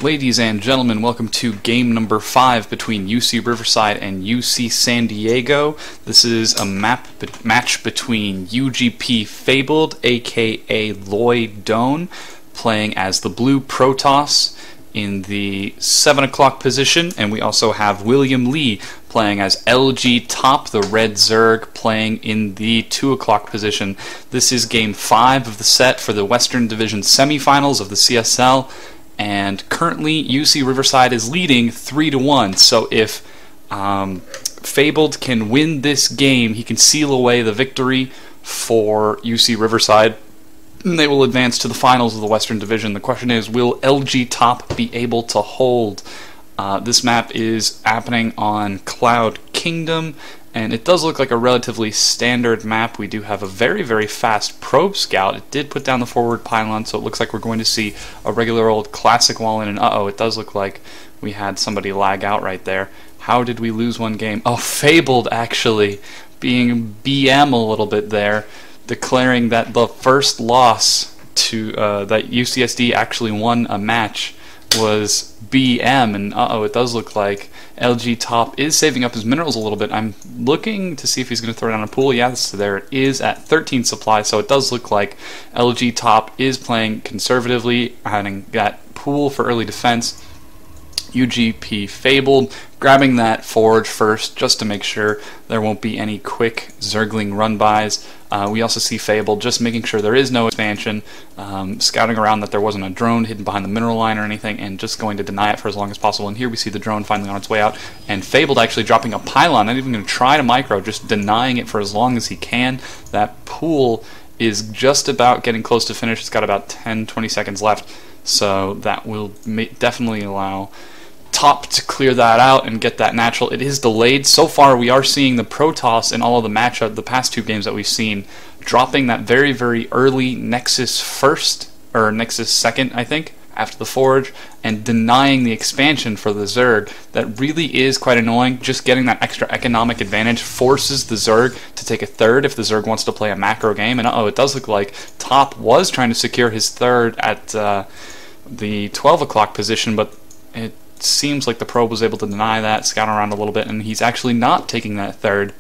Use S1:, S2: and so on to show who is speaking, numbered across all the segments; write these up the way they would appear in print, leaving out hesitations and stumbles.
S1: Ladies and gentlemen, welcome to game number 5 between UC Riverside and UC San Diego. This is a match between uGpFabled, aka Lloyd Doan, playing as the blue Protoss in the 7 o'clock position, and we also have William Lee playing as LGTop, the red Zerg, playing in the 2 o'clock position. This is game 5 of the set for the Western Division semifinals of the CSL. And currently, UC Riverside is leading 3-1. So if Fabled can win this game, he can seal away the victory for UC Riverside, and they will advance to the finals of the Western Division. The question is, will LGTop be able to hold? This map is happening on Cloud Kingdom, and it does look like a relatively standard map. We do have a very, very fast probe scout. It did put down the forward pylon, so it looks like we're going to see a regular old classic wall in, and uh-oh, it does look like we had somebody lag out right there. How did we lose one game? Oh, Fabled actually being BM a little bit there, declaring that the first loss to that UCSD actually won a match was BM, and uh-oh, it does look like LGTop is saving up his minerals a little bit. I'm looking to see if he's going to throw down a pool. Yes, there it is at 13 supply, so it does look like LGTop is playing conservatively, having that pool for early defense. uGpFabled grabbing that forge first just to make sure there won't be any quick Zergling run-bys. We also see Fabled just making sure there is no expansion, scouting around that there wasn't a drone hidden behind the mineral line or anything, and just going to deny it for as long as possible. And here we see the drone finally on its way out, and Fabled actually dropping a pylon, not even going to try to micro, just denying it for as long as he can. That pool is just about getting close to finish. It's got about 10-20 seconds left, so that will definitely allow Top to clear that out and get that natural. It is delayed. So far, we are seeing the Protoss in all of the matchup, the past 2 games that we've seen, dropping that very, very early Nexus first, or Nexus second, I think, after the Forge, and denying the expansion for the Zerg. That really is quite annoying. Just getting that extra economic advantage forces the Zerg to take a third if the Zerg wants to play a macro game. And uh-oh, it does look like Top was trying to secure his third at the 12 o'clock position, but it seems like the probe was able to deny that, scout around a little bit, and he's actually not taking that third.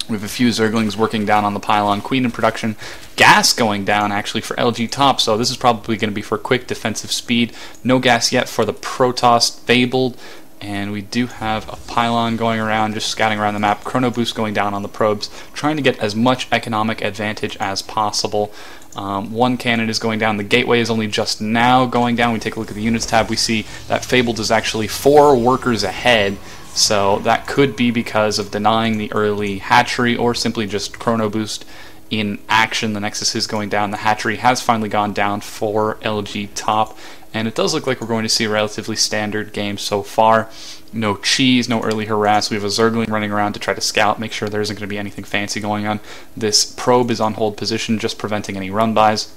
S1: We have a few Zerglings working down on the pylon. Queen in production. Gas going down actually for LGTop, so this is probably going to be for quick defensive speed. No gas yet for the Protoss Fabled, and we do have a pylon going around, just scouting around the map. Chrono boost going down on the probes, trying to get as much economic advantage as possible. One cannon is going down. The gateway is only just now going down. We take a look at the units tab. We see that Fabled is actually 4 workers ahead, so that could be because of denying the early hatchery or simply just chrono boost in action. The Nexus is going down. The hatchery has finally gone down for LGTop, and it does look like we're going to see a relatively standard game so far. No cheese, no early harass. We have a Zergling running around to try to scout, make sure there isn't going to be anything fancy going on. This probe is on hold position, just preventing any run-bys.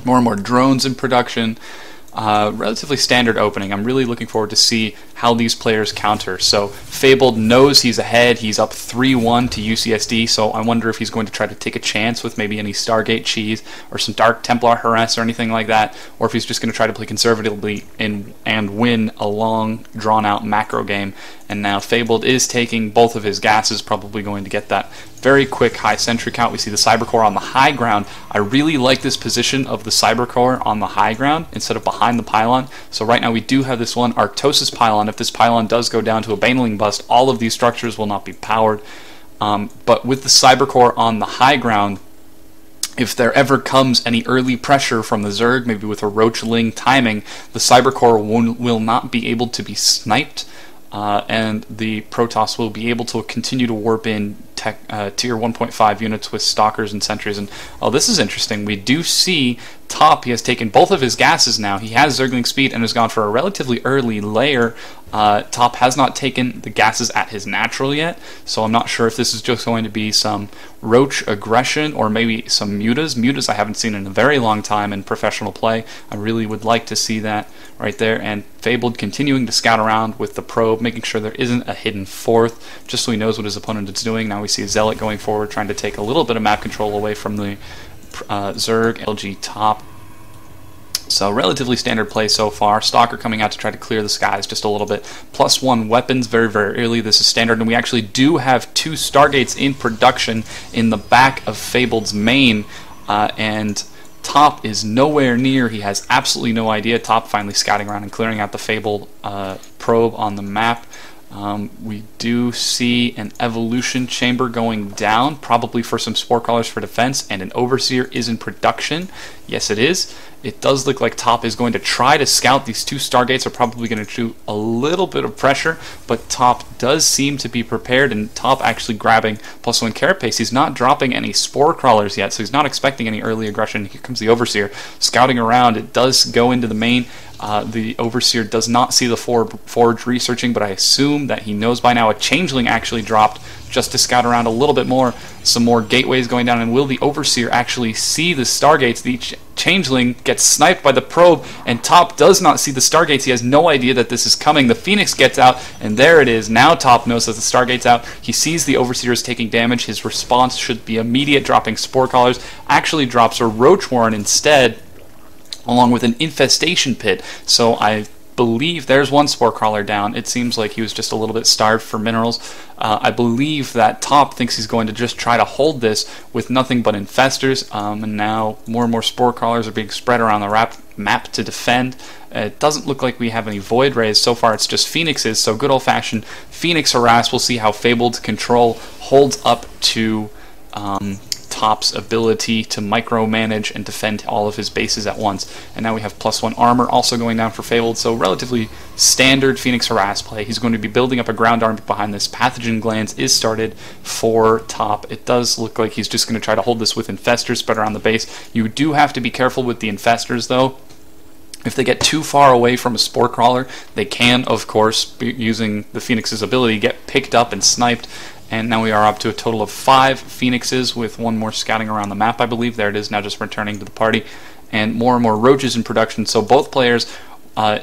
S1: More and more drones in production. Relatively standard opening. I'm really looking forward to see how these players counter. So Fabled knows he's ahead. He's up 3-1 to UCSD, so I wonder if he's going to try to take a chance with maybe any Stargate cheese or some Dark Templar harass or anything like that, or if he's just going to try to play conservatively and win a long, drawn-out macro game. And now Fabled is taking both of his gases, probably going to get that very quick high sentry count. We see the Cybercore on the high ground. I really like this position of the Cybercore on the high ground instead of behind the pylon. So right now we do have this one Artosis pylon. If this pylon does go down to a Baneling bust, all of these structures will not be powered. But with the Cybercore on the high ground, if there ever comes any early pressure from the Zerg, maybe with a Roachling timing, the Cybercore will not be able to be sniped. And the Protoss will be able to continue to warp in tier 1.5 units with stalkers and sentries. And oh, this is interesting. We do see Top. He has taken both of his gases now. He has Zergling speed and has gone for a relatively early layer. Top has not taken the gases at his natural yet, so I'm not sure if this is just going to be some Roach aggression or maybe some mutas. Mutas I haven't seen in a very long time in professional play. I really would like to see that right there. And Fabled continuing to scout around with the probe, making sure there isn't a hidden fourth, just so he knows what his opponent is doing. Now we see a Zealot going forward, trying to take a little bit of map control away from the Zerg. LGTop So relatively standard play so far. Stalker coming out to try to clear the skies just a little bit. +1 weapons very, very early. This is standard, and we actually do have 2 Stargates in production in the back of Fabled's main, and Top is nowhere near. He has absolutely no idea. Top finally scouting around and clearing out the Fabled probe on the map. We do see an evolution chamber going down, probably for some spore crawlers for defense, and an overseer is in production. Yes, it is. It does look like Top is going to try to scout. These 2 Stargates are probably going to do a little bit of pressure, but Top does seem to be prepared, and Top actually grabbing +1 carapace. He's not dropping any spore crawlers yet, so he's not expecting any early aggression. Here comes the overseer scouting around. It does go into the main. The overseer does not see the forge researching, but I assume that he knows by now. A changeling actually dropped just to scout around a little bit more. Some more gateways going down, and will the overseer actually see the Stargates? The changeling gets sniped by the probe, and Top does not see the Stargates. He has no idea that this is coming. The Phoenix gets out, and there it is. Now Top knows that the Stargate's out. He sees the overseer is taking damage. His response should be immediate, dropping spore collars. Actually drops a roach warren instead, along with an infestation pit. So I believe there's 1 spore crawler down. It seems like he was just a little bit starved for minerals. I believe that Top thinks he's going to just try to hold this with nothing but infestors, and now more and more spore crawlers are being spread around the map to defend. It doesn't look like we have any void rays. So far it's just phoenixes, so good old-fashioned phoenix harass. We'll see how Fabled control holds up to Top's ability to micromanage and defend all of his bases at once. And now we have +1 armor also going down for Fabled, so relatively standard Phoenix harass play. He's going to be building up a ground army behind this. Pathogen glands is started for Top. It does look like he's just going to try to hold this with infestors spread around the base. You do have to be careful with the infestors, though. If they get too far away from a spore crawler, they can, of course, using the Phoenix's ability, get picked up and sniped. And now we are up to a total of 5 Phoenixes, with 1 more scouting around the map, I believe. There it is, now just returning to the party. And more roaches in production, so both players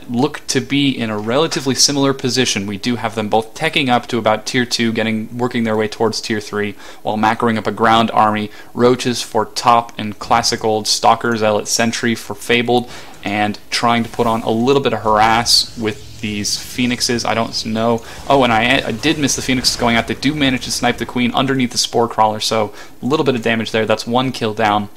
S1: look to be in a relatively similar position. We do have them both teching up to about tier 2, working their way towards tier 3, while macroing up a ground army. Roaches for Top and classic old Stalker Zealot Sentry for Fabled, and trying to put on a little bit of harass with these Phoenixes. I don't know. Oh, and I did miss the Phoenixes going out. They do manage to snipe the Queen underneath the spore crawler, so a little bit of damage there. That's 1 kill down.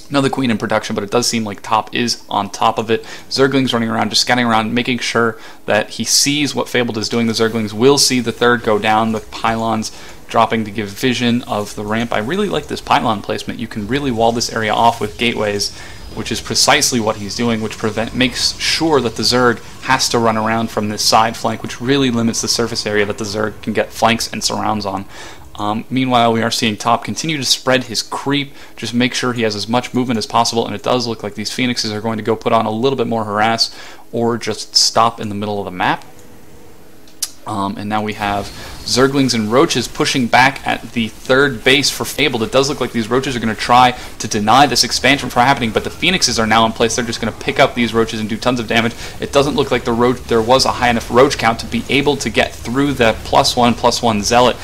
S1: Another Queen in production, but it does seem like Top is on top of it. Zerglings running around, just scanning around, making sure that he sees what Fabled is doing. The Zerglings will see the 3rd go down. The pylons dropping to give vision of the ramp. I really like this pylon placement. You can really wall this area off with gateways, which is precisely what he's doing, which makes sure that the Zerg has to run around from this side flank, which really limits the surface area that the Zerg can get flanks and surrounds on. Meanwhile, we are seeing Top continue to spread his creep, just make sure he has as much movement as possible, and it does look like these Phoenixes are going to go put on a little bit more harass, or just stop in the middle of the map. And now we have Zerglings and Roaches pushing back at the 3rd base for Fabled. It does look like these Roaches are going to try to deny this expansion from happening, but the Phoenixes are now in place. They're just going to pick up these Roaches and do tons of damage. It doesn't look like there was a high enough Roach count to be able to get through the +1/+1 Zealot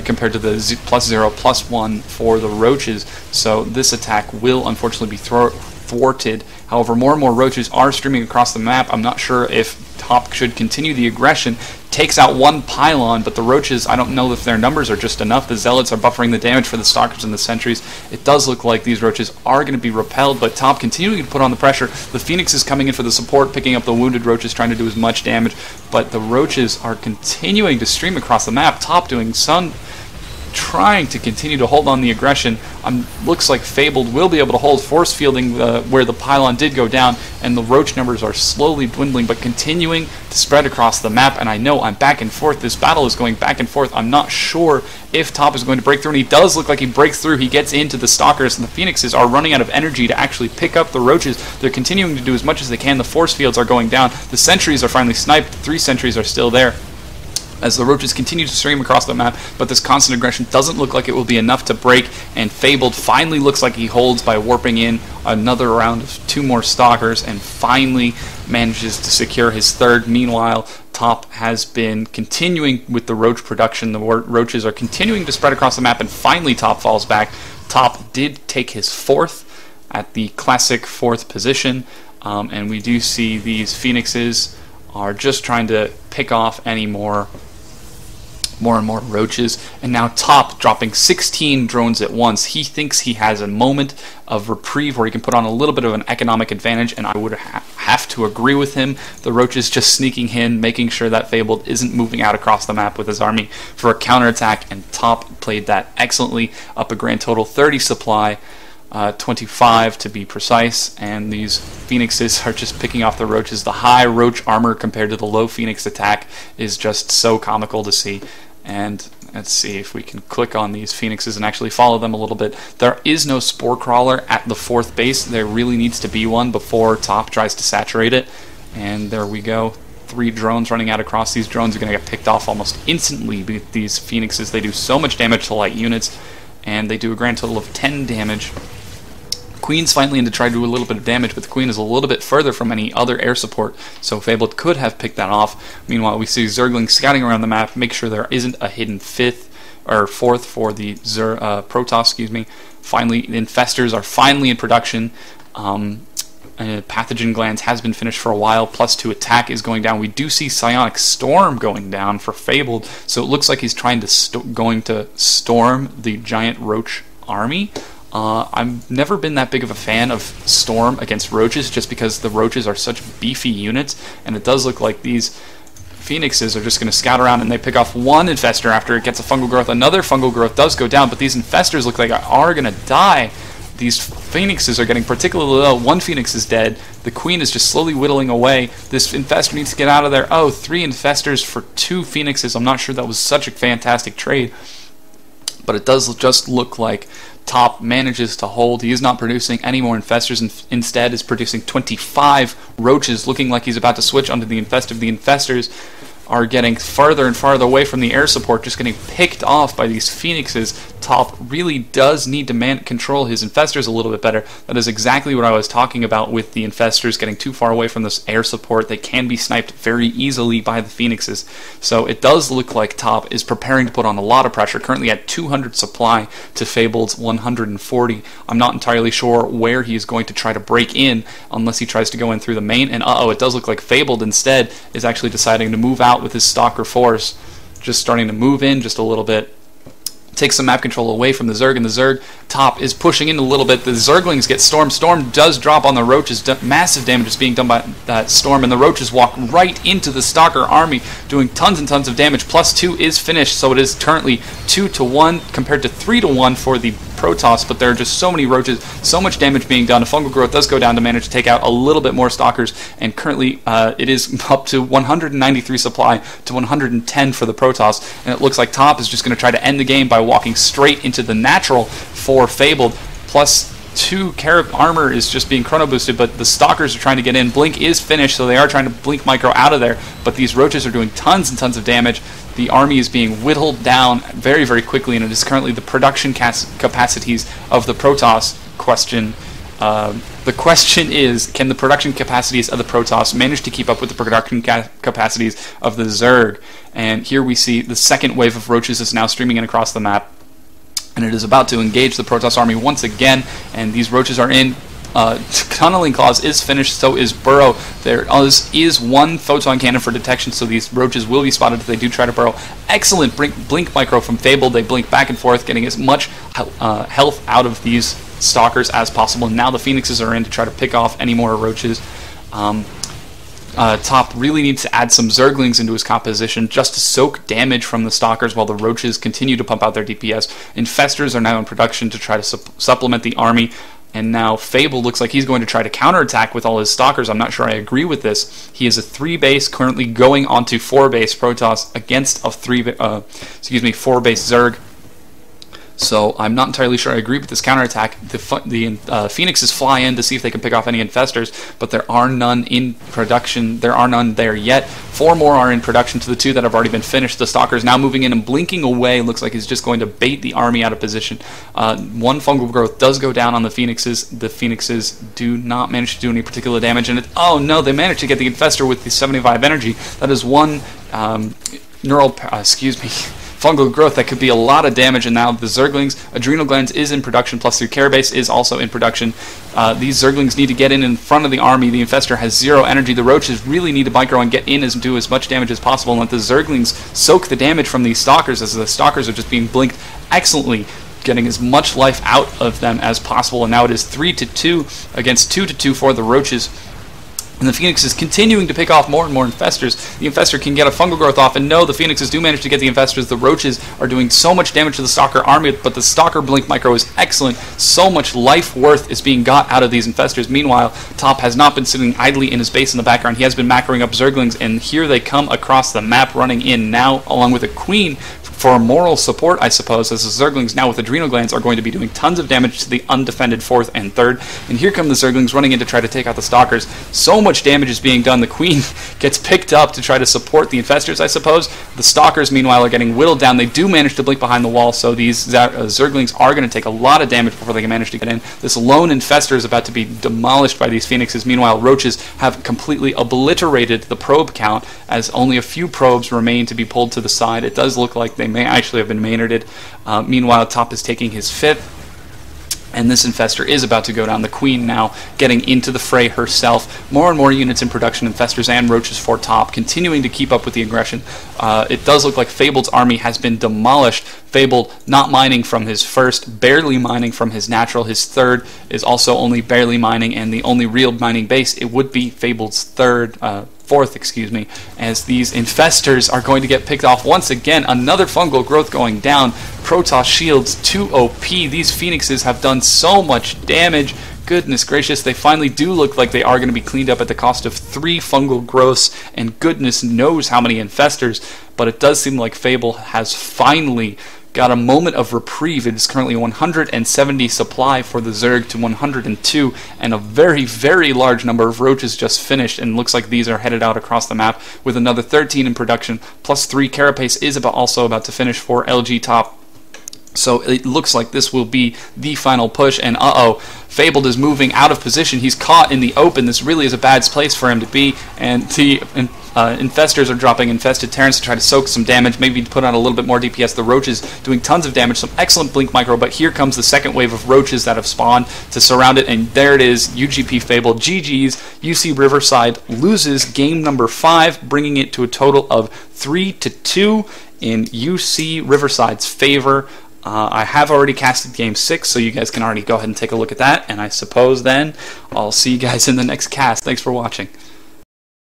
S1: compared to the +0/+1 for the Roaches. So this attack will unfortunately be thwarted. However, more and more Roaches are streaming across the map. I'm not sure if Top should continue the aggression. Takes out 1 pylon, but the Roaches, I don't know if their numbers are just enough. The Zealots are buffering the damage for the Stalkers and the Sentries. It does look like these Roaches are going to be repelled, but Top continuing to put on the pressure. The Phoenix is coming in for the support, picking up the wounded Roaches, trying to do as much damage, but the Roaches are continuing to stream across the map. Top doing some trying to continue to hold on the aggression. Looks like Fabled will be able to hold force fielding where the pylon did go down, and the Roach numbers are slowly dwindling, but continuing to spread across the map. And I know I'm back and forth. This battle is going back and forth. I'm not sure if Top is going to break through, and he does look like he breaks through. He gets into the Stalkers, and the Phoenixes are running out of energy to actually pick up the Roaches. They're continuing to do as much as they can. The force fields are going down. The Sentries are finally sniped. 3 Sentries are still there as the Roaches continue to stream across the map, but this constant aggression doesn't look like it will be enough to break, and Fabled finally looks like he holds by warping in another round of 2 more Stalkers, and finally manages to secure his 3rd. Meanwhile, Top has been continuing with the Roach production. The Roaches are continuing to spread across the map, and finally Top falls back. Top did take his 4th at the classic 4th position. and we do see these phoenixes are just trying to pick off any more and more roaches, and now Top dropping 16 drones at once. He thinks he has a moment of reprieve where he can put on a little bit of an economic advantage, and I would have to agree with him. The roaches just sneaking in, making sure that Fabled isn't moving out across the map with his army for a counterattack, and Top played that excellently, up a grand total 30 supply. 25 to be precise, and these phoenixes are just picking off the roaches. The high roach armor compared to the low phoenix attack is just so comical to see. And let's see if we can click on these phoenixes and actually follow them a little bit. There is no spore crawler at the 4th base. There really needs to be one before Top tries to saturate it. And there we go. 3 drones running out across. These drones are going to get picked off almost instantly with these phoenixes. They do so much damage to light units, and they do a grand total of 10 damage. Queen's finally in to try to do a little bit of damage, but the Queen is a little bit further from any other air support, so Fabled could have picked that off. Meanwhile, we see Zerglings scouting around the map, make sure there isn't a hidden 5th or 4th for the Protoss. Finally, the Infestors are finally in production. Pathogen Glands has been finished for a while, +2 attack is going down. We do see Psionic Storm going down for Fabled, so it looks like he's trying to going to storm the giant roach army. I've never been that big of a fan of Storm against roaches, just because the roaches are such beefy units, and it does look like these phoenixes are just going to scout around, and they pick off one infestor after it gets a fungal growth. Another fungal growth does go down, but these infestors look like are going to die. These phoenixes are getting particularly low. One phoenix is dead. The Queen is just slowly whittling away. This infestor needs to get out of there. Oh, 3 infestors for 2 phoenixes. I'm not sure that was such a fantastic trade, but it does just look like Top manages to hold. He is not producing any more infestors, and instead is producing 25 roaches, looking like he's about to switch onto the infestor. The infestors are getting farther and farther away from the air support, just getting picked off by these phoenixes. Top really does need to control his infestors a little bit better. That is exactly what I was talking about with the infestors getting too far away from this air support. They can be sniped very easily by the phoenixes. So it does look like Top is preparing to put on a lot of pressure, currently at 200 supply to Fabled's 140. I'm not entirely sure where he is going to try to break in, unless he tries to go in through the main, and it does look like Fabled instead is actually deciding to move out with his Stalker force, just starting to move in just a little bit. Takes some map control away from the Zerg, and the Zerg Top is pushing in a little bit. The Zerglings get Storm. Storm does drop on the roaches. Massive damage is being done by that Storm, and the roaches walk right into the Stalker army, doing tons and tons of damage. +2 is finished, so it is currently 2-1 compared to 3-1 for the Protoss, but there are just so many roaches, so much damage being done. A fungal growth does go down to manage to take out a little bit more Stalkers, and currently it is up to 193 supply to 110 for the Protoss, and it looks like Top is just going to try to end the game by walking straight into the natural for Fabled. +2 Carib armor is just being chrono boosted, but the Stalkers are trying to get in. Blink is finished, so they are trying to blink micro out of there, but these roaches are doing tons and tons of damage. The army is being whittled down very, very quickly, and it is currently the production capacities of the Protoss question. The question is, can the production capacities of the Protoss manage to keep up with the production capacities of the Zerg? And here we see the second wave of roaches is now streaming in across the map, and it is about to engage the Protoss army once again, and these roaches are in. Tunneling Claws is finished, so is Burrow. There is one photon cannon for detection, so these roaches will be spotted if they do try to burrow. Excellent blink micro from Fabled. They blink back and forth, getting as much health out of these Stalkers as possible. And now the Phoenixes are in to try to pick off any more roaches. Top really needs to add some Zerglings into his composition just to soak damage from the Stalkers while the roaches continue to pump out their DPS. Infestors are now in production to try to supplement the army. And now Fable looks like he's going to try to counterattack with all his Stalkers. I'm not sure I agree with this. He is a 3-base, currently going onto 4-base Protoss against a 4-base Zerg. So I'm not entirely sure I agree with this counterattack. The Phoenixes fly in to see if they can pick off any infestors, but there are none in production. There are none there yet. 4 more are in production to the 2 that have already been finished. The Stalkers now moving in and blinking away. Looks like he's just going to bait the army out of position. 1 fungal growth does go down on the Phoenixes. The Phoenixes do not manage to do any particular damage, and oh no, they managed to get the infestor with the 75 energy. That is 1 fungal growth that could be a lot of damage. And now the Zerglings, Adrenal Glands is in production, plus their Carabase is also in production. These Zerglings need to get in front of the army. The Infestor has 0 energy. The Roaches really need to micro and get in and do as much damage as possible, and let the Zerglings soak the damage from these Stalkers, as the Stalkers are just being blinked excellently, getting as much life out of them as possible. And now it is 3-2 against 2-2 for the Roaches. And the Phoenix is continuing to pick off more and more Infestors. The Infestor can get a fungal growth off, and no, the Phoenixes do manage to get the Infestors. The Roaches are doing so much damage to the Stalker army, but the Stalker Blink Micro is excellent. So much life worth is being got out of these Infestors. Meanwhile, Top has not been sitting idly in his base in the background. He has been macroing up Zerglings, and here they come across the map running in now, along with a Queen for moral support, I suppose, as the Zerglings now with Adrenal Glands are going to be doing tons of damage to the undefended 4th and 3rd. And here come the Zerglings running in to try to take out the Stalkers. So much damage is being done. The Queen gets picked up to try to support the Infestors, I suppose. The Stalkers, meanwhile, are getting whittled down. They do manage to blink behind the wall, so these Zerglings are going to take a lot of damage before they can manage to get in. This lone Infestor is about to be demolished by these Phoenixes. Meanwhile, Roaches have completely obliterated the probe count, as only a few probes remain to be pulled to the side. It does look like they may actually have been Maynarded. Meanwhile, Top is taking his 5th. And this Infestor is about to go down. The Queen now getting into the fray herself. More and more units in production, Infestors and Roaches for Top, continuing to keep up with the aggression. It does look like Fabled's army has been demolished. Fabled not mining from his 1st, barely mining from his natural. His 3rd is also only barely mining, and the only real mining base, it would be Fabled's 4th, excuse me, as these Infestors are going to get picked off once again. Another fungal growth going down. Protoss shields too OP. These Phoenixes have done so much damage. Goodness gracious, they finally do look like they are going to be cleaned up at the cost of 3 fungal growths, and goodness knows how many Infestors, but it does seem like Fable has finally got a moment of reprieve. It is currently 170 supply for the Zerg to 102, and a very, very large number of Roaches just finished, and looks like these are headed out across the map with another 13 in production, plus 3 Carapace is also about to finish for LGTop. So it looks like this will be the final push, and Fabled is moving out of position. He's caught in the open. This really is a bad place for him to be, and the Infestors are dropping Infested Terrans to try to soak some damage, maybe put on a little bit more DPS. The Roaches doing tons of damage, some excellent Blink Micro, but here comes the second wave of Roaches that have spawned to surround it, and there it is, uGpFabled. GG's. UC Riverside loses game number 5, bringing it to a total of 3-2 in UC Riverside's favor. I have already casted Game 6, so you guys can already go ahead and take a look at that, and I suppose then I'll see you guys in the next cast. Thanks for watching.